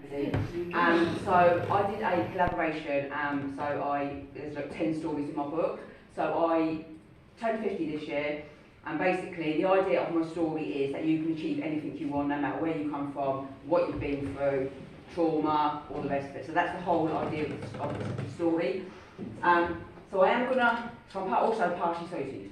So I did a collaboration, there's like 10 stories in my book. So I turned 50 this year, and basically the idea of my story is that you can achieve anything you want, no matter where you come from, what you've been through, trauma, all the rest of it. So that's the whole idea of the story. So I'm also partially sighted.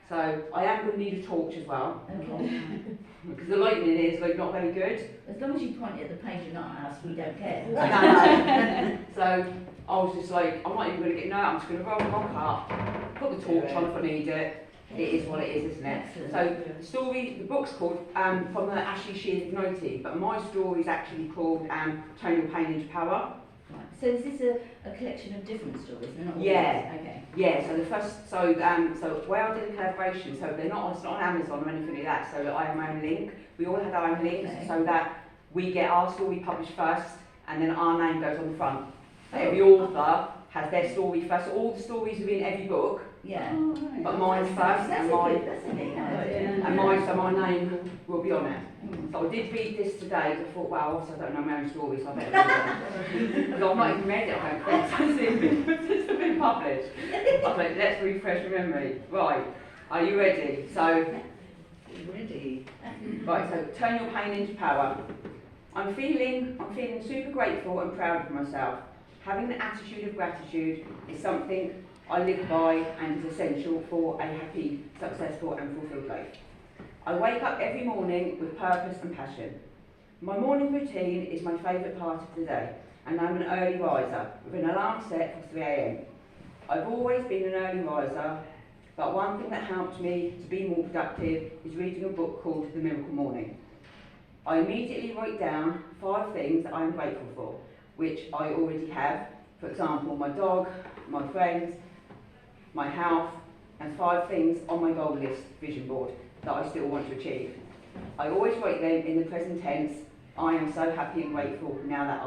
So I am going to need a torch as well. Okay. Because the lighting is like not very good. As long as you point at the page and not us, we don't care. No. So I was just like, I'm not even going to get, no, I'm just going to rock up, put the torch on if I need it. It is what it is, isn't it? Excellent. So the book's called From the Ashley She Ignited, but my story is actually called Turn Your Pain into Power. Right. So is this a collection of different stories? They're not all Yeah. Okay. Yeah, so the first, so where I did a collaboration, so it's not on Amazon or anything like that, so I have my own link. We all have our own links, Okay. so that we get our story published first, and then our name goes on the front. So every author has their story first, so all the stories are in every book, Yeah. but mine's first, and so my name will be on it. So I did read this today, and I thought, wow, also I don't know my own story, so I better read it. Because I've not even read it, I don't think, it's been published. I was like, let's refresh my memory. Right, are you ready? So, Ready. right, so turn your pain into power. I'm feeling super grateful and proud of myself. Having the attitude of gratitude is something I live by and is essential for a happy, successful and fulfilled life. I wake up every morning with purpose and passion. My morning routine is my favourite part of the day, and I'm an early riser with an alarm set for 3 AM. I've always been an early riser, but one thing that helped me to be more productive is reading a book called The Miracle Morning. I immediately write down 5 things that I am grateful for, which I already have. For example, my dog, my friends, my health, and 5 things on my goal list vision board that I still want to achieve. I always write them in the present tense. I am so happy and grateful now that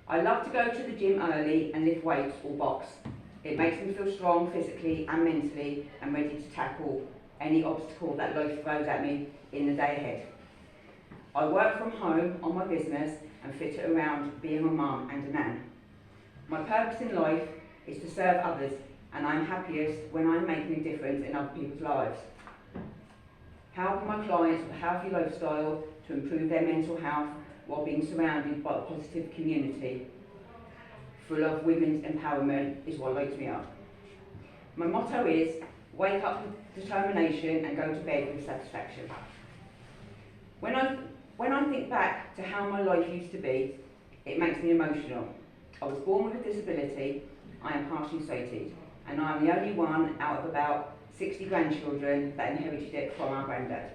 I love to go to the gym early and lift weights or box. It makes me feel strong physically and mentally and ready to tackle any obstacle that life throws at me in the day ahead. I work from home on my business and fit it around being a mum and a nan. My purpose in life is to serve others, and I'm happiest when I'm making a difference in other people's lives. Helping my clients with a healthy lifestyle to improve their mental health while being surrounded by a positive community full of women's empowerment is what lights me up. My motto is, wake up with determination and go to bed with satisfaction. When I think back to how my life used to be, it makes me emotional. I was born with a disability, I am partially sighted, and I am the only one out of about 60 grandchildren that inherited it from our granddad.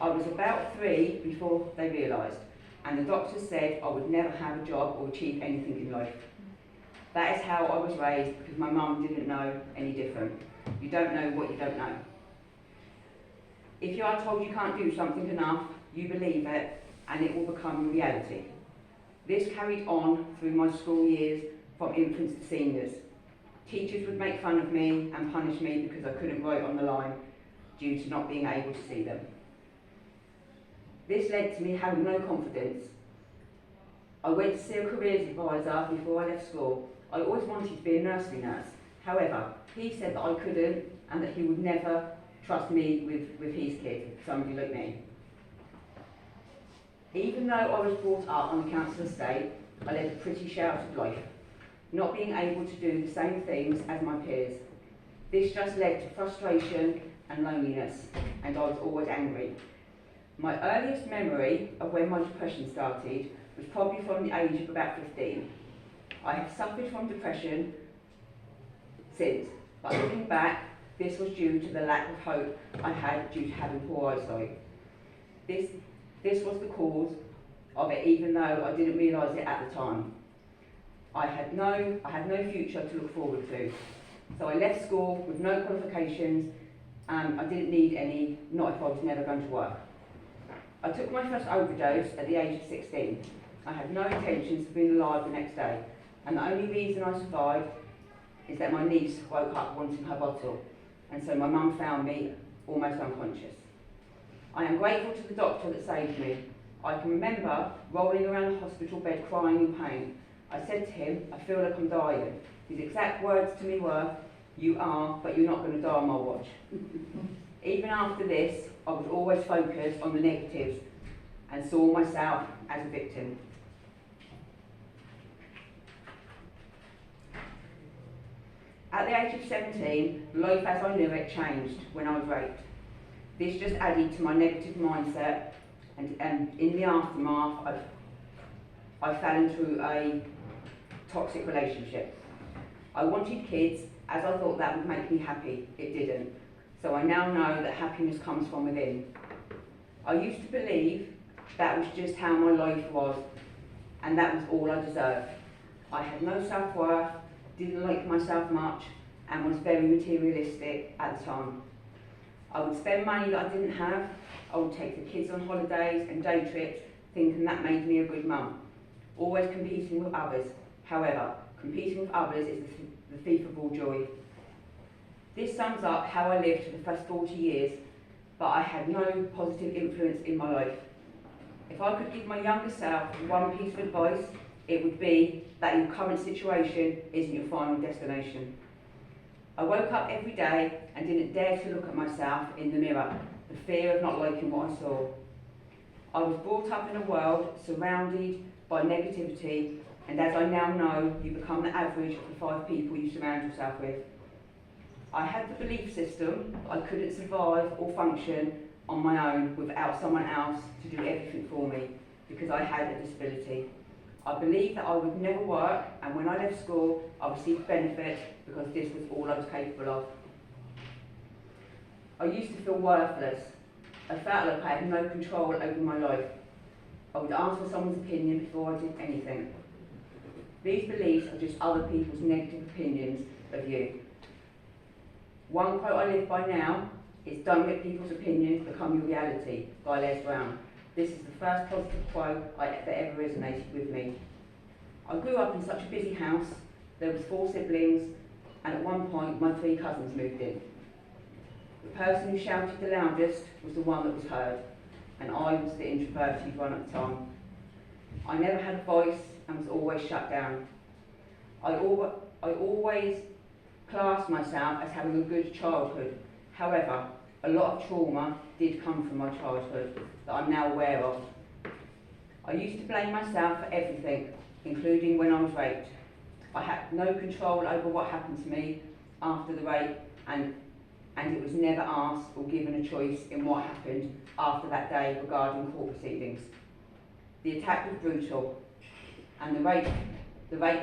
I was about 3 before they realised, and the doctors said I would never have a job or achieve anything in life. That is how I was raised, because my mum didn't know any different. You don't know what you don't know. If you are told you can't do something enough, you believe it, and it will become reality. This carried on through my school years, from infants to seniors. Teachers would make fun of me and punish me because I couldn't write on the line due to not being able to see them. This led to me having no confidence. I went to see a careers advisor before I left school. I always wanted to be a nursery nurse. However, he said that I couldn't and that he would never trust me with his kid, somebody like me. Even though I was brought up on the council estate, I led a pretty sheltered life, not being able to do the same things as my peers. This just led to frustration and loneliness, and I was always angry. My earliest memory of when my depression started was probably from the age of about 15. I have suffered from depression since, but looking back, this was due to the lack of hope I had due to having poor eyesight. This was the cause of it, even though I didn't realise it at the time. I had no future to look forward to. So I left school with no qualifications, and I didn't need any, not if I was never going to work. I took my first overdose at the age of 16. I had no intentions of being alive the next day, and the only reason I survived is that my niece woke up wanting her bottle. and so my mum found me almost unconscious. I am grateful to the doctor that saved me. I can remember rolling around the hospital bed crying in pain. I said to him, I feel like I'm dying. His exact words to me were, you are, but you're not going to die on my watch. Even after this, I was always focused on the negatives and saw myself as a victim. At the age of 17, life as I knew it changed when I was raped. This just added to my negative mindset, and in the aftermath, I fell into a toxic relationship. I wanted kids as I thought that would make me happy. It didn't. So I now know that happiness comes from within. I used to believe that was just how my life was, and that was all I deserved. I had no self-worth, didn't like myself much, and was very materialistic at the time. I would spend money that I didn't have. I would take the kids on holidays and day trips, thinking that made me a good mum. Always competing with others. However, competing with others is the thief of all joy. This sums up how I lived for the first 40 years, but I had no positive influence in my life. If I could give my younger self one piece of advice, it would be that your current situation isn't your final destination. I woke up every day and didn't dare to look at myself in the mirror, the fear of not liking what I saw. I was brought up in a world surrounded by negativity, and as I now know, you become the average of the 5 people you surround yourself with. I had the belief system that I couldn't survive or function on my own without someone else to do everything for me because I had a disability. I believed that I would never work, and when I left school, I received benefit because this was all I was capable of. I used to feel worthless. I felt like I had no control over my life. I would ask for someone's opinion before I did anything. These beliefs are just other people's negative opinions of you. One quote I live by now is, don't let people's opinions become your reality, by Les Brown. This is the first positive quote that ever resonated with me. I grew up in such a busy house. There was 4 siblings, and at one point my 3 cousins moved in. The person who shouted the loudest was the one that was heard, and I was the introverted one at the time. I never had a voice and was always shut down. I always classed myself as having a good childhood. However, a lot of trauma did come from my childhood that I'm now aware of. I used to blame myself for everything, including when I was raped. I had no control over what happened to me after the rape, and it was never asked or given a choice in what happened after that day regarding court proceedings. The attack was brutal, and the rape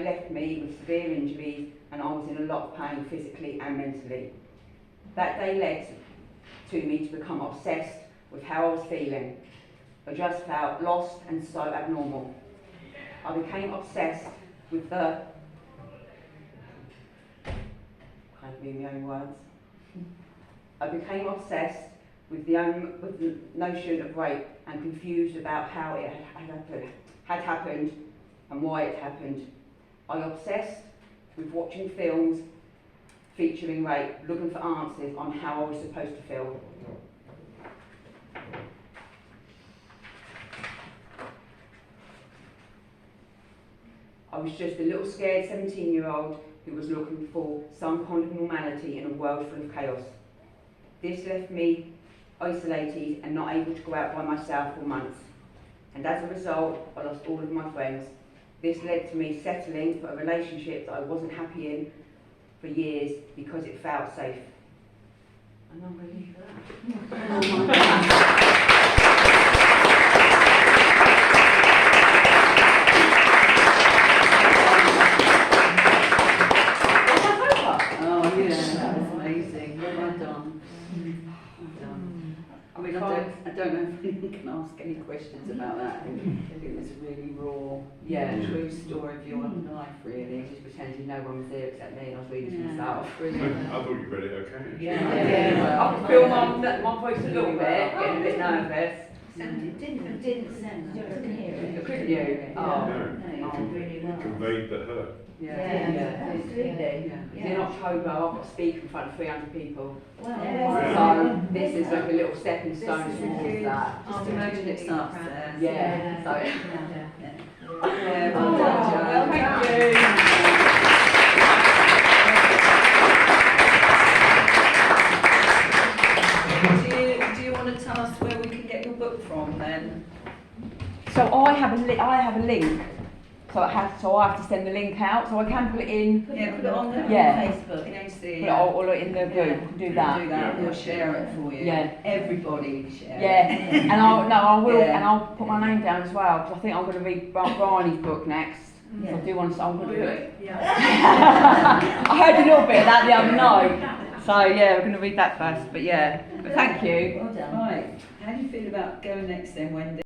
left me with severe injuries, and I was in a lot of pain physically and mentally. That day led to me to become obsessed with how I was feeling. I just felt lost and so abnormal. I became obsessed with the, can't read my own words. I became obsessed with the notion of rape and confused about how it had happened and why it happened. I obsessed with watching films featuring rape, looking for answers on how I was supposed to feel. I was just a little scared 17-year-old who was looking for some kind of normality in a world full of chaos. This left me isolated and not able to go out by myself for months. And as a result, I lost all of my friends. This led to me settling for a relationship that I wasn't happy in for years because it felt safe. And I'm going to leave that. Oh yeah, that was amazing. Well done. Well done. I mean, I don't know if anyone can ask any questions about that. It was a really raw, true story of your life, really. Just pretending no one was there except me, and I was reading to myself. Brilliant. I thought you read it okay. Yeah. I could feel my voice a little bit, getting a bit nervous. It didn't sound. You couldn't hear it. Couldn't you? Oh, No. no, you did really well. Conveyed the hurt. Absolutely. Yeah. In October, I've got to speak in front of 300 people. Wow. So this is like a little stepping stone towards that. Just imagine it starts there. Yeah. So. Yeah, well Oh, done, Jo. well, thank Do you want to tell us where we can get your book from then? So I have a link. So I have to send the link out. So I can put it in. Put it on Facebook. in AC. Put it all in the group. Do that. Do that. We'll share it for you. Yeah. Everybody share it. Yeah. And I will, Yeah. and I'll put my name down as well because I think I'm going to read Bryony's book next. So I do want to. I'm going to do it. Yeah. I heard a little bit of that the other night. So yeah, we're going to read that first. But yeah. But thank you. Well done. Right. How do you feel about going next then, Wendy?